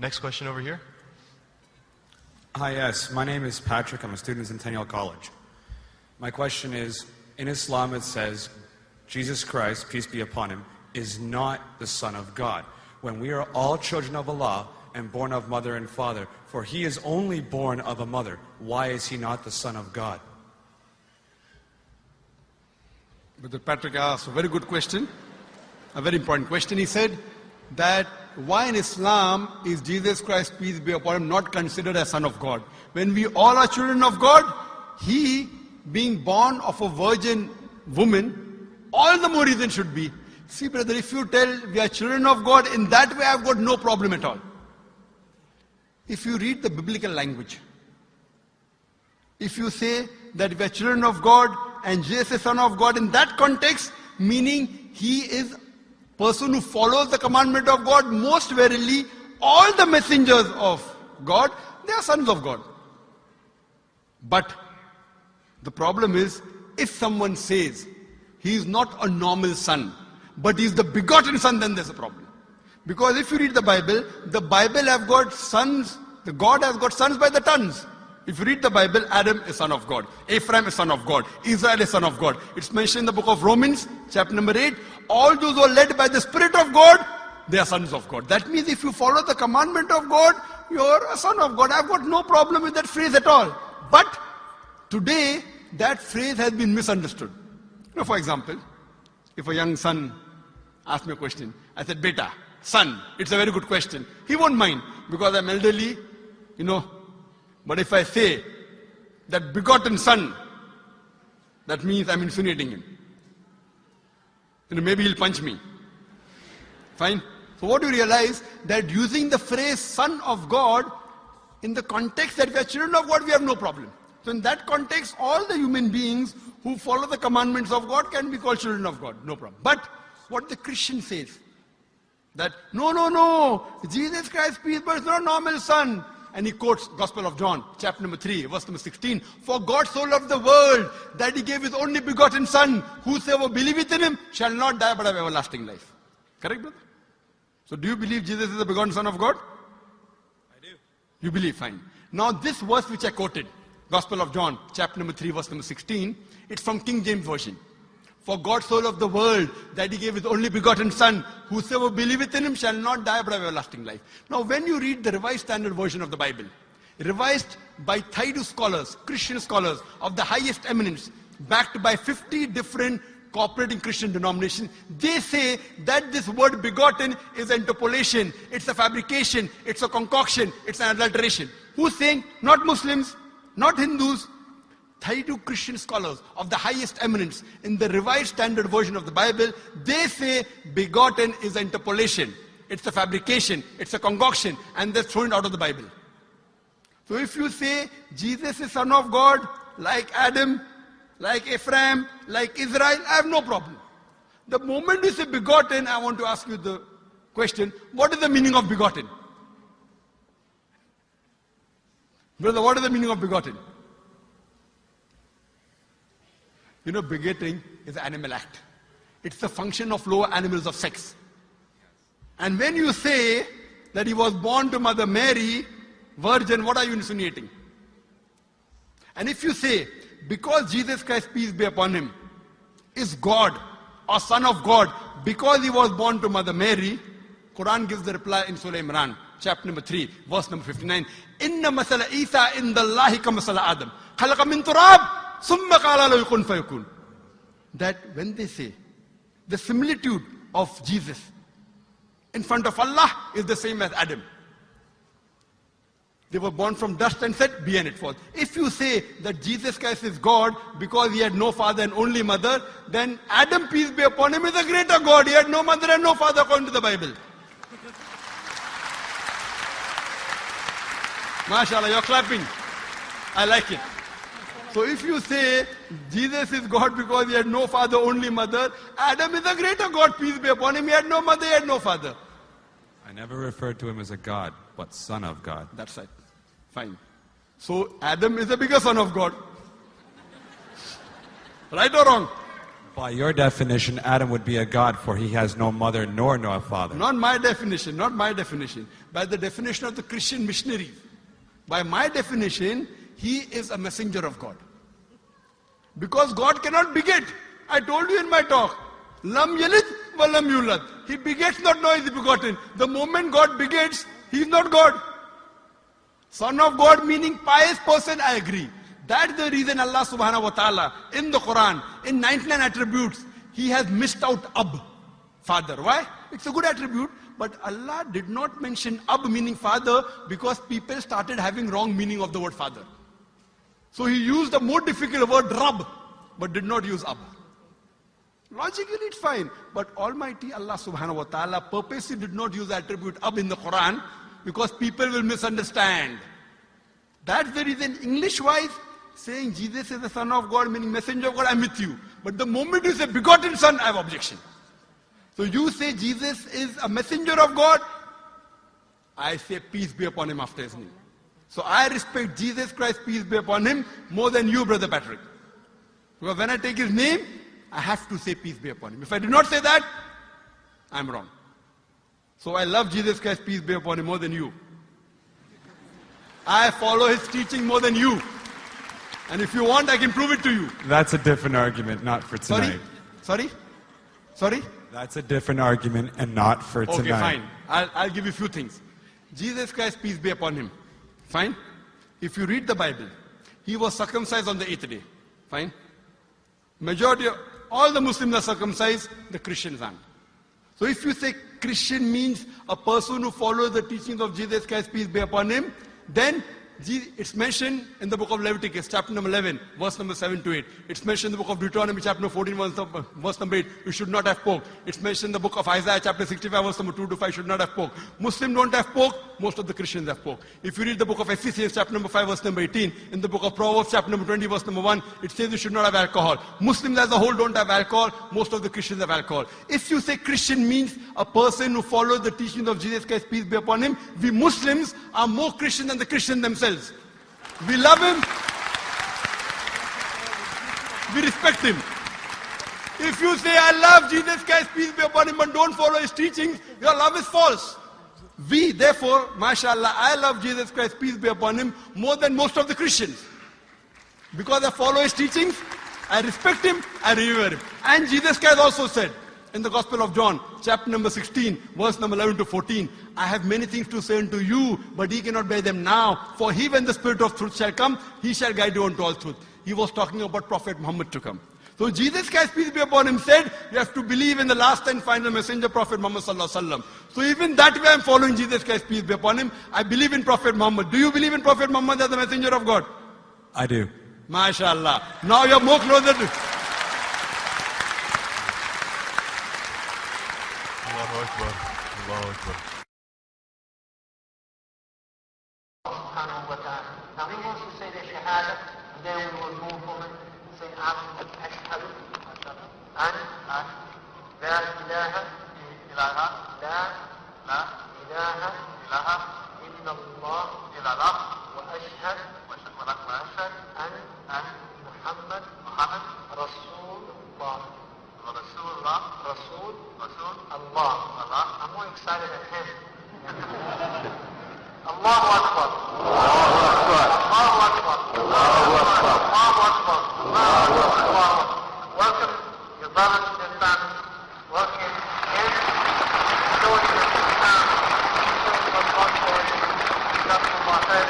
Next question over here. Hi, yes. My name is Patrick. I'm a student at Centennial College. My question is, in Islam it says, Jesus Christ, peace be upon him, is not the Son of God. When we are all children of Allah and born of mother and father, for he is only born of a mother, why is he not the Son of God? Brother Patrick asked a very good question, a very important question. He said that why in Islam is Jesus Christ, peace be upon him, not considered as Son of God? When we all are children of God, he being born of a virgin woman, all the more reason should be. See brother, if you tell we are children of God, in that way I've got no problem at all. If you read the biblical language, if you say that we are children of God and Jesus is Son of God, in that context, meaning he is person who follows the commandment of God, most verily all the messengers of God, they are sons of God. But the problem is, if someone says he is not a normal son, but he is the begotten son, then there's a problem. Because if you read the Bible have got sons, the God has got sons by the tons. If you read the Bible, Adam is son of God, Ephraim is son of God, Israel is son of God. It's mentioned in the book of Romans, chapter number 8, all those who are led by the Spirit of God, they are sons of God. That means if you follow the commandment of God, you're a son of God. I've got no problem with that phrase at all. But today, that phrase has been misunderstood. You know, for example, if a young son asks me a question, I said, Beta, son, it's a very good question. He won't mind because I'm elderly, you know. But if I say that begotten son, that means I'm insinuating him. You know, maybe he'll punch me. Fine. So what do you realize? That using the phrase son of God, in the context that we are children of God, we have no problem. So in that context, all the human beings who follow the commandments of God can be called children of God. No problem. But what the Christian says, that no, Jesus Christ, peace, but it's not a normal son. And he quotes Gospel of John, chapter number 3, verse number 16. For God so loved the world that he gave his only begotten son. Whosoever believeth in him shall not die but have everlasting life. Correct, brother? So do you believe Jesus is the begotten son of God? I do. You believe, fine. Now this verse which I quoted, Gospel of John, chapter number 3, verse number 16, it's from King James Version. For God so loved the world that he gave his only begotten son. Whosoever believeth in him shall not die but have everlasting life. Now when you read the Revised Standard Version of the Bible, revised by Thaidu scholars, Christian scholars of the highest eminence, backed by 50 different cooperating Christian denominations, they say that this word begotten is an interpolation, it's a fabrication, it's a concoction, it's an adulteration. Who's saying? Not Muslims, not Hindus. Thaidu Christian scholars of the highest eminence in the Revised Standard Version of the Bible, they say begotten is an interpolation. It's a fabrication, it's a concoction, and they're thrown out of the Bible. So if you say Jesus is Son of God, like Adam, like Ephraim, like Israel, I have no problem. The moment you say begotten, I want to ask you the question, what is the meaning of begotten? Brother, what is the meaning of begotten? You know, begetting is an animal act. It's the function of lower animals of sex. And when you say that he was born to Mother Mary, virgin, what are you insinuating? And if you say, because Jesus Christ, peace be upon him, is God or Son of God, because he was born to Mother Mary, Quran gives the reply in Surah Imran, chapter number 3, verse number 59. Inna masala Isa indallahi ka masala Adam. Khalaqa min turab. That when they say the similitude of Jesus in front of Allah is the same as Adam. They were born from dust and said, be and it was. If you say that Jesus Christ is God because he had no father and only mother, then Adam, peace be upon him, is a greater God. He had no mother and no father according to the Bible. MashaAllah, you're clapping. I like it. So if you say Jesus is God because he had no father, only mother, Adam is a greater God, peace be upon him. He had no mother, he had no father. I never referred to him as a God, but Son of God. That's right. Fine. So Adam is a bigger son of God. Right or wrong? By your definition, Adam would be a god, for he has no mother nor no father. Not my definition, not my definition. By the definition of the Christian missionaries. By my definition, he is a messenger of God. Because God cannot beget. I told you in my talk. Lam yalid wa lam yulad. He begets not, nor is he begotten. The moment God begets, he is not God. Son of God meaning pious person, I agree. That's the reason Allah subhanahu wa ta'ala in the Quran, in 99 attributes, he has missed out Ab, father. Why? It's a good attribute, but Allah did not mention Ab meaning father because people started having wrong meaning of the word father. So he used the more difficult word Rab, but did not use Ab. Logically it's fine, but Almighty Allah subhanahu wa ta'ala purposely did not use the attribute Ab in the Quran because people will misunderstand. That's the reason English-wise, saying Jesus is the Son of God, meaning messenger of God, I'm with you. But the moment you say begotten Son, I have objection. So you say Jesus is a messenger of God, I say peace be upon him after his name. So I respect Jesus Christ, peace be upon him, more than you, Brother Patrick. Because when I take his name, I have to say peace be upon him. If I do not say that, I'm wrong. So I love Jesus Christ, peace be upon him, more than you. I follow his teaching more than you. And if you want, I can prove it to you. That's a different argument, not for tonight. Sorry? That's a different argument and not for tonight. Okay, fine. I'll give you a few things. Jesus Christ, peace be upon him. Fine? If you read the Bible, he was circumcised on the 8th day. Fine? Majority of all the Muslims are circumcised, the Christians aren't. So if you say Christian means a person who follows the teachings of Jesus Christ, peace be upon him, then it's mentioned in the book of Leviticus, chapter number 11, verse number 7 to 8. It's mentioned in the book of Deuteronomy, chapter number 14, verse number 8. You should not have pork. It's mentioned in the book of Isaiah, chapter 65, verse number 2 to 5. Should not have pork. Muslims don't have pork. Most of the Christians have pork. If you read the book of Ephesians, chapter number 5, verse number 18, in the book of Proverbs, chapter number 20, verse number 1, it says you should not have alcohol. Muslims as a whole don't have alcohol. Most of the Christians have alcohol. If you say Christian means a person who follows the teachings of Jesus Christ, peace be upon him, we Muslims are more Christian than the Christians themselves. We love him. We respect him. If you say, I love Jesus Christ, peace be upon him, but don't follow his teachings, your love is false. We, therefore, mashallah, I love Jesus Christ, peace be upon him, more than most of the Christians. Because I follow his teachings, I respect him, I revere him. And Jesus Christ also said, in the Gospel of John, chapter number 16, verse number 11 to 14, I have many things to say unto you, but ye cannot bear them now. For he, when the Spirit of truth shall come, he shall guide you unto all truth. He was talking about Prophet Muhammad to come. So Jesus Christ, peace be upon him, said, you have to believe in the last and final messenger, Prophet Muhammad sallallahu alaihi wasallam. So even that way I'm following Jesus Christ, peace be upon him. I believe in Prophet Muhammad. Do you believe in Prophet Muhammad as the messenger of God? I do. MashaAllah. Now you're more closer to... Allahu Akbar. Allahu Akbar. Now he wants to say the Shahada, and then we will move on and say Ashhadu an la ilaha illallah, la ilaha illallah, wa ashhad an Muhammad Rasulullah. Rasul Allah. I'm more excited than him. Allahu Akbar. Allahu Akbar. Allahu Akbar. Allahu Akbar. Allahu Akbar. Welcome your brothers and your sons. Welcome in showing the Islam, showing what God says, showing what God says,